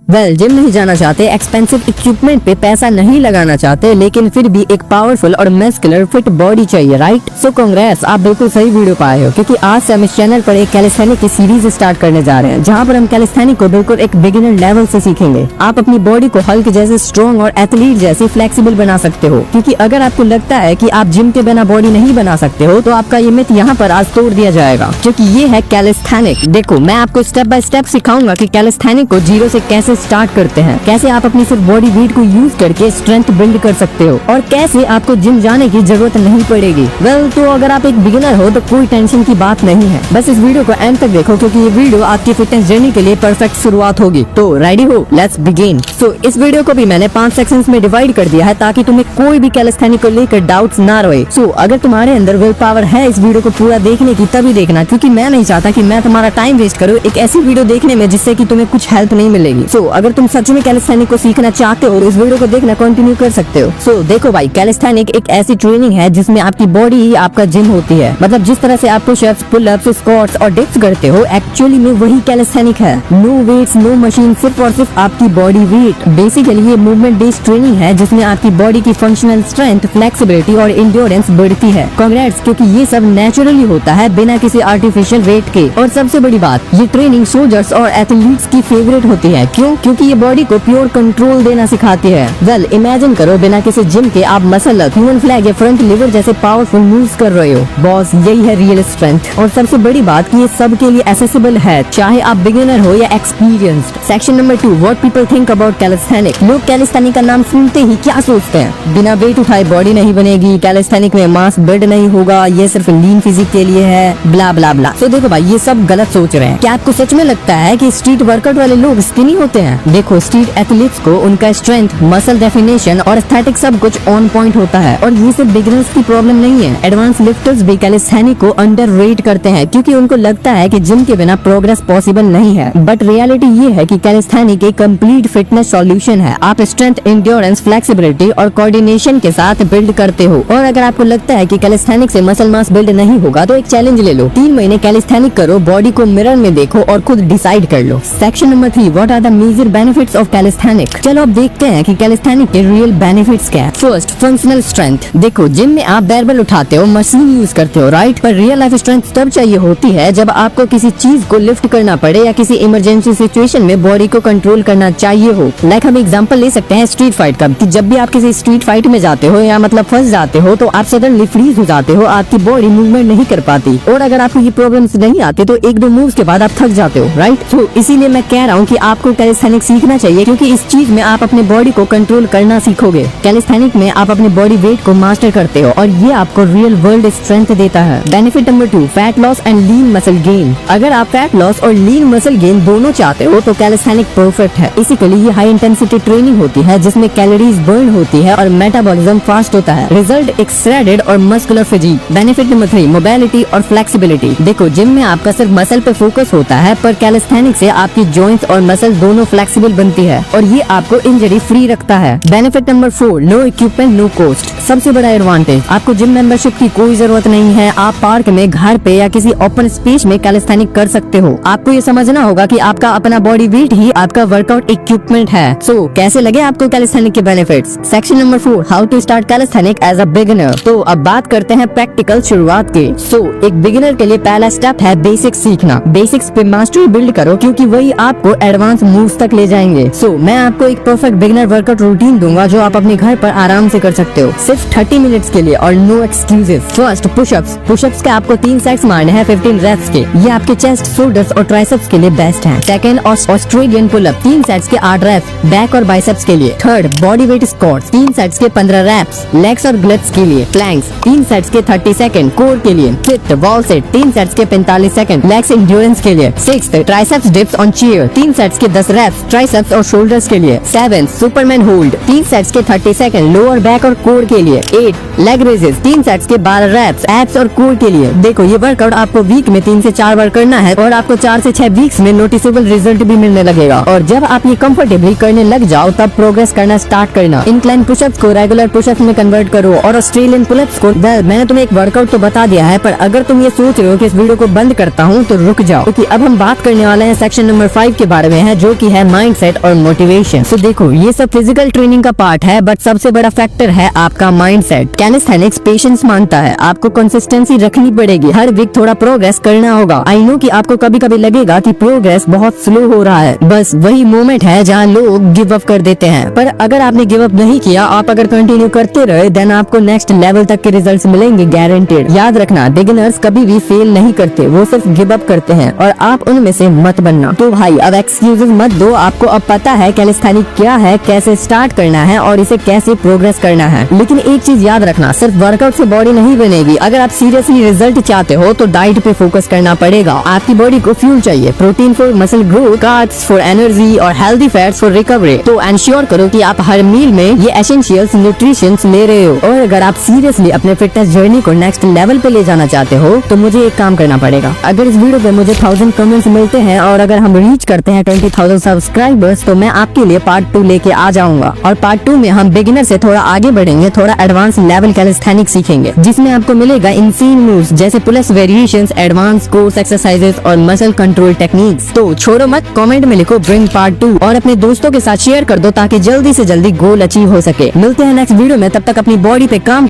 Well gym नहीं जाना चाहते, एक्सपेंसिव इक्विपमेंट पे पैसा नहीं लगाना चाहते, लेकिन फिर भी एक पावरफुल और मस्कुलर फिट बॉडी चाहिए, राइट? सो कांग्रेस, आप बिल्कुल सही वीडियो पे आए हो, क्योंकि आज से हम इस चैनल पर एक कैलिस्थेनिक की सीरीज स्टार्ट करने जा रहे हैं, जहाँ पर हम कैलिस्थेनिक को बिल्कुल एक बिगिनर लेवल से सीखेंगे। आप अपनी बॉडी को हल्क जैसे स्ट्रॉन्ग और एथलीट जैसे फ्लेक्सिबल बना सकते हो, क्योंकि अगर आपको लगता है कि आप जिम के बिना बॉडी नहीं बना सकते हो, तो आपका ये मिथ यहाँ पर आज तोड़ दिया जाएगा, क्योंकि ये है कैलिस्थेनिक। देखो, मैं आपको स्टेप बाय स्टेप सिखाऊंगा कि कैलिस्थेनिक को जीरो से कैसे स्टार्ट करते हैं, कैसे आप अपनी सिर्फ बॉडी वेट को यूज करके स्ट्रेंथ बिल्ड कर सकते हो, और कैसे आपको जिम जाने की जरूरत नहीं पड़ेगी। वेल, तो अगर आप एक बिगिनर हो तो कोई टेंशन की बात नहीं है, बस इस वीडियो को एंड तक देखो, क्योंकि ये वीडियो आपकी फिटनेस जर्नी के लिए परफेक्ट शुरुआत होगी। तो रेडी हो? Let's begin. सो इस वीडियो को भी मैंने 5 सेक्शंस में डिवाइड कर दिया है, ताकि तुम्हें कोई भी कैलिस्थेनिक को लेकर डाउट्स ना रहे। सो अगर तुम्हारे अंदर विल पावर है इस वीडियो को पूरा देखने की, तभी देखना, क्योंकि मैं नहीं चाहता कि मैं तुम्हारा टाइम वेस्ट करूँ एक ऐसी वीडियो देखने में जिससे कि तुम्हें कुछ हेल्प नहीं मिलेगी। सो अगर तुम सच में कैलिस्थेनिक को सीखना चाहते हो, इस वीडियो को देखना कंटिन्यू कर सकते हो। सो देखो भाई, कैलिस्थेनिक एक ऐसी ट्रेनिंग है जिसमें आपकी बॉडी ही आपका जिम होती है। मतलब जिस तरह से आप पुशअप्स, पुलअप्स, स्क्वाट्स और डिप्स करते हो, एक्चुअली में वही कैलिस्थेनिक है। नो वेट्स, नो मशीन, सिर्फ और सिर्फ आपकी बॉडी वेट। बेसिकली ये मूवमेंट बेस्ड ट्रेनिंग है, जिसमें आपकी बॉडी की फंक्शनल स्ट्रेंथ, फ्लेक्सिबिलिटी और इंड्योरेंस बढ़ती है। कांग्रेट्स, क्योंकि ये सब नेचुरली होता है बिना किसी आर्टिफिशियल वेट के। और सबसे बड़ी बात, ये ट्रेनिंग सोल्जर्स और एथलीट्स की फेवरेट होती है। क्यों? क्योंकि ये बॉडी को प्योर कंट्रोल देना सिखाती है। वेल, इमेजिन करो, बिना किसी जिम के आप मसल अप, ह्यूमन फ्लैग या फ्रंट लिवर जैसे पावरफुल मूव्स कर रहे हो। बॉस, यही है रियल स्ट्रेंथ। और सबसे बड़ी बात कि ये सबके लिए एक्सेसिबल है, चाहे आप बिगिनर हो या experienced. Section number 2, what people think about calisthenic. लोग कैलिस्थेनिक का नाम सुनते ही क्या सोचते हैं? बिना वेट उठाए बॉडी नहीं बनेगी, कैलिस्थेनिक में मास बिल्ड नहीं होगा, ये सिर्फ लीन फिजिक के लिए है, ब्ला ब्ला ब्ला। तो देखो भाई, ये सब गलत सोच रहे हैं। क्या आपको सच में लगता है कि स्ट्रीट वर्कआउट वाले लोग स्किनी होते हैं? देखो, स्ट्रीट एथलीट्स को उनका स्ट्रेंथ, मसल डेफिनेशन और एस्थेटिक सब कुछ ऑन पॉइंट होता है, और ये सिर्फ बिगिनर्स की प्रॉब्लम नहीं है। एडवांस लिफ्टर्स भी कैलिस्थेनिक को अंडररेट करते हैं, क्योंकि उनको लगता है कि जिम के बिना प्रोग्रेस पॉसिबल नहीं है। बट रियलिटी ये है कि कैलिस्थेनिक एक कंप्लीट फिटनेस सॉल्यूशन है। आप स्ट्रेंथ, इंड्योरेंस, फ्लेक्सिबिलिटी और कोऑर्डिनेशन के साथ बिल्ड करते हो। और अगर आपको लगता है कि कैलिस्थेनिक से मसल मास बिल्ड नहीं होगा, तो एक चैलेंज ले लो, 3 महीने कैलिस्थेनिक करो, बॉडी को मिरर में देखो और खुद डिसाइड कर लो। Section number 3, what are the major benefits of calisthenic. चलो अब देखते हैं कि कैलिस्थेनिक के रियल बेनिफिट्स क्या है। First, functional strength. देखो, जिम में आप बैरबेल उठाते हो, मशीन यूज करते हो, राइट? पर रियल लाइफ स्ट्रेंथ तब चाहिए होती है जब आपको किसी चीज को लिफ्ट करना पड़े या किसी इमरजेंसी सिचुएशन में बॉडी को कंट्रोल करना चाहिए हो। लाइक हम एग्जांपल ले सकते हैं स्ट्रीट फाइट का, कि जब भी आप किसी स्ट्रीट फाइट में जाते हो या मतलब फंस जाते हो, तो आप सडनली फ्रीज हो जाते हो, आपकी बॉडी मूवमेंट नहीं कर पाती। और अगर आपको ये प्रॉब्लम्स नहीं आती, तो 1-2 मूव्स के बाद आप थक जाते हो, राइट? तो इसीलिए मैं कह रहा हूँ कि आपको कैलिस्थेनिक सीखना चाहिए, क्योंकि इस चीज में आप अपने बॉडी को कंट्रोल करना सीखोगे। कैलिस्थेनिक में आप अपने बॉडी वेट को मास्टर करते हो, और ये आपको रियल वर्ल्ड स्ट्रेंथ देता है। Benefit number 2, fat loss and lean muscle gain. अगर आप फैट लॉस और लीन मसल गेन दोनों चाहते हो, तो कैलिस्थेनिक परफेक्ट है। इसीलिए ये हाई इंटेंसिटी ट्रेनिंग होती है, जिसमें कैलोरीज बर्न होती है और मेटाबॉलिज्म फास्ट होता है। रिजल्ट एक श्रेडेड और muscular physique. Benefit number 3, mobility और फ्लेक्सिबिलिटी। देखो, जिम में आपका सिर्फ मसल पे फोकस होता है, पर कैलिस्थेनिक से आपकी जॉइंट्स और मसल दोनों फ्लेक्सिबल बनती है, और ये आपको इंजरी फ्री रखता है। Benefit number 4, no equipment no cost. सबसे बड़ा एडवांटेज, आपको जिम मेंबरशिप की कोई जरूरत नहीं है। आप पार्क में, घर पे या किसी ओपन स्पेस में कैलिस्थेनिक कर सकते हो। आपको ये समझना होगा कि आपका अपना बॉडी वेट ही आपका वर्कआउट इक्विपमेंट है। सो कैसे लगे आपको कैलिस्थेनिक के benefits? Section number 4, how to start calisthenic as a beginner. तो अब बात करते हैं प्रैक्टिकल शुरुआत के। सो एक बिगिनर के लिए पहला स्टेप है बेसिक्स सीखना। बेसिक्स पे मास्टरी बिल्ड करो, क्योंकि वही आपको एडवांस मूव्स तक ले जाएंगे। सो मैं आपको एक परफेक्ट बिगिनर वर्कआउट रूटीन दूंगा, जो आप अपने घर पर आराम से कर सकते हो, सिर्फ 30 मिनट्स के लिए, और no excuses. First, pushups. Pushups के आपको 3 सेट्स मारने हैं 15 रेप्स के। ये आपके चेस्ट, शोल्डर्स और ट्राइसेप्स के लिए बेस्ट है। सेकंड, ऑस्ट्रेलियन पुलअप, 3 सेट्स के 8 रेप्स, बैक और बाइसेप्स के लिए। Third, body weight squats, 3 sets के 15 रेप्स, लेग्स और ग्लट्स के लिए। प्लैंक्स, 3 सेट्स के 30 सेकंड, कोर के लिए। फिफ्थ, वॉल सेट, 3 सेट्स के 45 सेकंड, लेग्स एंड्योरेंस के लिए। Sixth, triceps dips on chair, 3 sets के 10 रेप्स, ट्राइसेप्स और शोल्डर्स के लिए। सेवेंथ, सुपरमैन होल्ड, 3 सेट्स के 30 सेकंड, लोअर बैक और कोर के लिए। 8, लेग रेजेस, 3 सेट्स के 12 रेप्स, एब्स और कोर के लिए। देखो, ये वर्कआउट आपको वीक में 3 से 4 बार करना है, और आपको 4 से 6 वीक्स में नोटिसेबल रिजल्ट भी मिलने लगेगा। और जब आप ये कंफर्टेबली करने लग जाओ, तब प्रोग्रेस करना स्टार्ट करना। इंक्लाइन पुशअप्स को रेगुलर पुशअप्स में कन्वर्ट करो, और ऑस्ट्रेलियन पुलअप्स को। मैंने तुम्हें एक वर्कआउट तो बता दिया है, पर अगर तुम ये सोच रहे हो कि इस वीडियो को बंद करता हूँ, तो रुक जाओ, क्योंकि अब हम बात करने वाले हैं सेक्शन नंबर 5 के बारे में, है जो कि है है माइंडसेट और मोटिवेशन। तो देखो ये सब फिजिकल ट्रेनिंग का पार्ट है, बट सबसे बड़ा फैक्टर है आपका माइंडसेट। कैलिस्थेनिक्स पेशेंस मांगता है, आपको कंसिस्टेंसी रखनी पड़ेगी, हर वीक थोड़ा प्रोग्रेस करना होगा। आई नो कि आपको कभी कभी लगेगा कि प्रोग्रेस बहुत स्लो हो रहा है, बस वही मोमेंट है जहाँ लोग गिव अप कर देते हैं। पर अगर आपने गिव अप नहीं किया, आप अगर कंटिन्यू करते रहे, देन आपको नेक्स्ट लेवल तक के रिजल्ट्स मिलेंगे गारंटेड। याद रखना, बिगिनर्स कभी भी फेल नहीं करते, वो सिर्फ गिव अप करते हैं और आप उनमें से मत बनना। तो भाई अब एक्सक्यूजेस मत दो, आपको अब पता है कैलिस्थेनिक क्या है, कैसे स्टार्ट करना है और इसे कैसे प्रोग्रेस करना है। लेकिन एक चीज याद रखना, सिर्फ वर्कआउट से बॉडी नहीं बनेगी। अगर आप सीरियसली रिजल्ट चाहते हो तो डाइट पे फोकस करना पड़ेगा। आपकी बॉडी को फ्यूल चाहिए, protein for muscle growth, carbs for energy और हेल्दी फैट्स फॉर रिकवरी। तो एंश्योर करो कि आप हर मील में ये एसेंशियल्स न्यूट्रिशंस ले रहे हो। और अगर आप सीरियसली अपने फिटनेस जर्नी को नेक्स्ट लेवल पे ले जाना चाहते हो तो मुझे एक काम करना पड़ेगा। अगर इस वीडियो पे मुझे 1000 कमेंट्स मिलते हैं और अगर हम रीच करते हैं 20,000 सब्सक्राइबर्स, तो मैं आपके लिए पार्ट 2 लेके आ जाऊंगा। और पार्ट 2 में हम बिगिनर से थोड़ा आगे बढ़ेंगे, थोड़ा एडवांस लेवल कैलिस्थेनिक्स सीखेंगे, जिसमें आपको मिलेगा इनसेन मूव्स जैसे pull-ups variations, advance course exercises और मसल कंट्रोल टेक्निक्स। तो छोड़ो मत, कमेंट में लिखो ब्रिंग पार्ट 2 और अपने दोस्तों के साथ शेयर कर दो ताकि जल्दी से जल्दी गोल अचीव हो सके। मिलते हैं नेक्स्ट वीडियो में, तब तक अपनी बॉडी पे काम